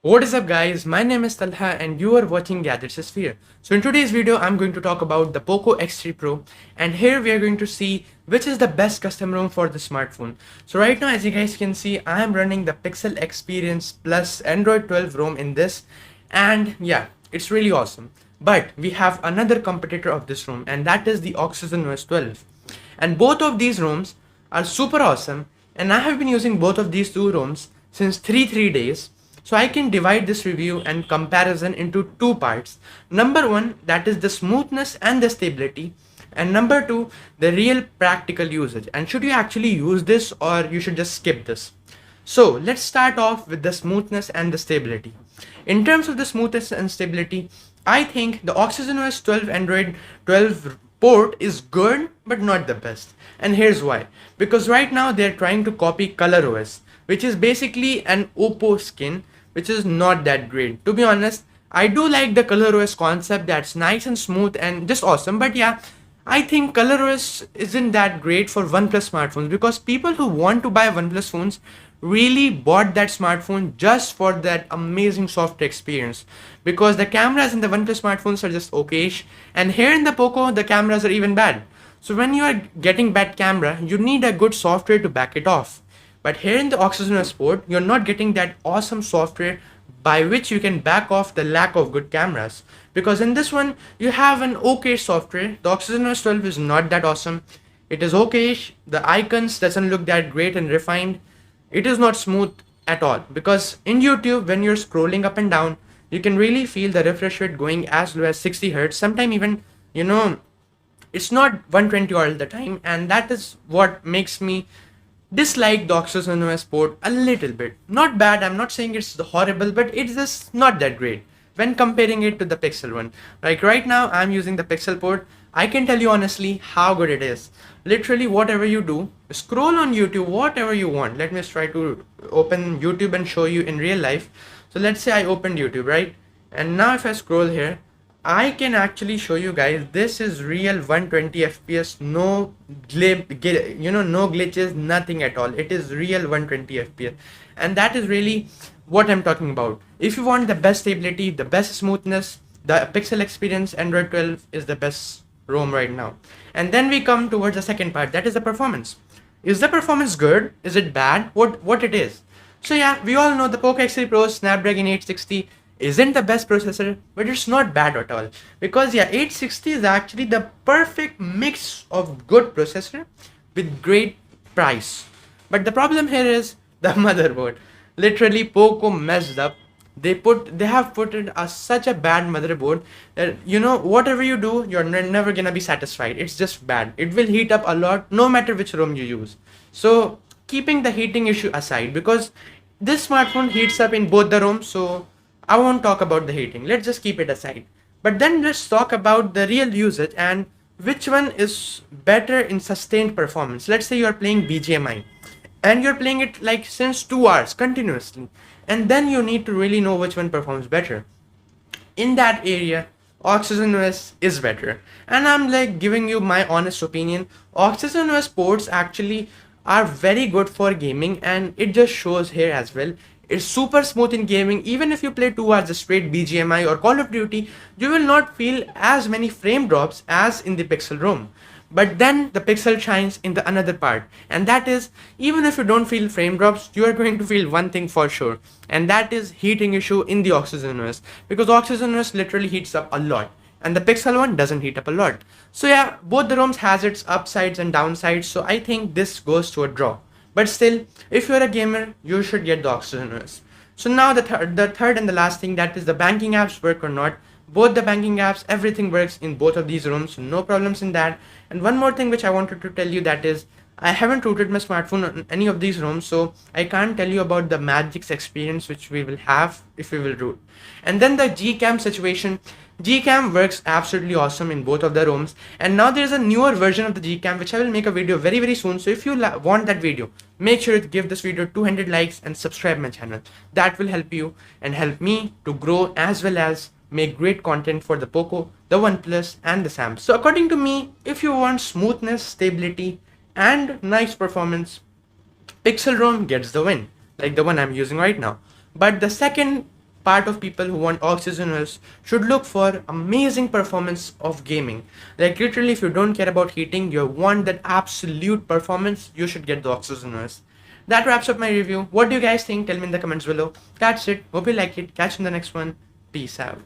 What is up guys, my name is Talha and you are watching Gadgets Sphere. So in today's video I'm going to talk about the Poco X3 Pro, and here we are going to see which is the best custom ROM for the smartphone. So right now, as you guys can see, I am running the Pixel Experience Plus Android 12 ROM in this, and yeah, it's really awesome. But we have another competitor of this ROM, and that is the Oxygen OS 12. And both of these ROMs are super awesome, and I have been using both of these two ROMs since 3 days. So I can divide this review and comparison into two parts. Number one, that is the smoothness and the stability. And number two, the real practical usage. And should you actually use this or you should just skip this? So let's start off with the smoothness and the stability. In terms of the smoothness and stability, I think the Oxygen OS 12 Android 12 port is good but not the best. And here's why. Because right now they're trying to copy ColorOS, which is basically an Oppo skin, which is not that great. To be honest, I do like the ColorOS concept, that's nice and smooth and just awesome. But yeah, I think ColorOS isn't that great for OnePlus smartphones, because people who want to buy OnePlus phones really bought that smartphone just for that amazing software experience, because the cameras in the OnePlus smartphones are just okayish, and here in the Poco the cameras are even bad. So when you are getting bad camera, you need a good software to back it off. But here in the Oxygen OS port, you're not getting that awesome software by which you can back off the lack of good cameras. Because in this one, you have an okay software. The Oxygen OS 12 is not that awesome. It is okay-ish. The icons doesn't look that great and refined. It is not smooth at all. Because in YouTube, when you're scrolling up and down, you can really feel the refresh rate going as low as 60 Hz. Sometimes even, it's not 120 all the time. And that is what makes me dislike the Oxygen OS port a little bit. Not bad, I'm not saying it's horrible, but it's just not that great when comparing it to the Pixel one. Like right now, I'm using the Pixel port. I can tell you honestly how good it is. Literally, whatever you do, scroll on YouTube, whatever you want. Let me try to open YouTube and show you in real life. So let's say I opened YouTube, right? And now if I scroll here, I can actually show you guys, this is real 120 FPS, no no glitches, nothing at all. It is real 120 FPS, and that is really what I'm talking about. If you want the best stability, the best smoothness, the Pixel Experience Android 12 is the best ROM right now. And then we come towards the second part, that is the performance. Is the performance good? Is it bad? What it is? So yeah, we all know the Poco X3 Pro Snapdragon 860 isn't the best processor, but it's not bad at all, because yeah, 860 is actually the perfect mix of good processor with great price. But the problem here is the motherboard. Literally, Poco messed up. They have put in such a bad motherboard that whatever you do, you're never gonna be satisfied. It's just bad. It will heat up a lot no matter which ROM you use. So keeping the heating issue aside, because this smartphone heats up in both the ROMs, so I won't talk about the heating. Let's just keep it aside. But then let's talk about the real usage and which one is better in sustained performance. Let's say you're playing BGMI and you're playing it like since 2 hours continuously, and then you need to really know which one performs better. In that area, Oxygen OS is better. And I'm like giving you my honest opinion. Oxygen OS ports actually are very good for gaming, and it just shows here as well. It's super smooth in gaming. Even if you play 2 hours straight BGMI or Call of Duty, you will not feel as many frame drops as in the Pixel ROM. But then the Pixel shines in the another part, and that is, even if you don't feel frame drops, you are going to feel one thing for sure, and that is heating issue in the Oxygen OS, because Oxygen OS literally heats up a lot, and the Pixel one doesn't heat up a lot. So yeah, both the ROMs has its upsides and downsides, so I think this goes to a draw. But still, if you're a gamer, you should get the Oxygen OS. So now the third and the last thing, that is the banking apps work or not. Both the banking apps, everything works in both of these ROMs, so no problems in that. And one more thing which I wanted to tell you, that is, I haven't rooted my smartphone on any of these ROMs, so I can't tell you about the Magic's experience which we will have if we will root. And then the Gcam situation. Gcam works absolutely awesome in both of the ROMs, and now there is a newer version of the Gcam which I will make a video very soon. So if you want that video, make sure to give this video 200 likes and subscribe my channel. That will help you and help me to grow as well as make great content for the Poco, the OnePlus and the Samsung. So according to me, if you want smoothness, stability and nice performance, Pixel ROM gets the win, like the one I'm using right now. But the second part of people who want oxygeners should look for amazing performance of gaming. Like literally, if you don't care about heating, you want that absolute performance, you should get the oxygeners. That wraps up my review. What do you guys think? Tell me in the comments below. That's it. Hope you like it. Catch you in the next one. Peace out.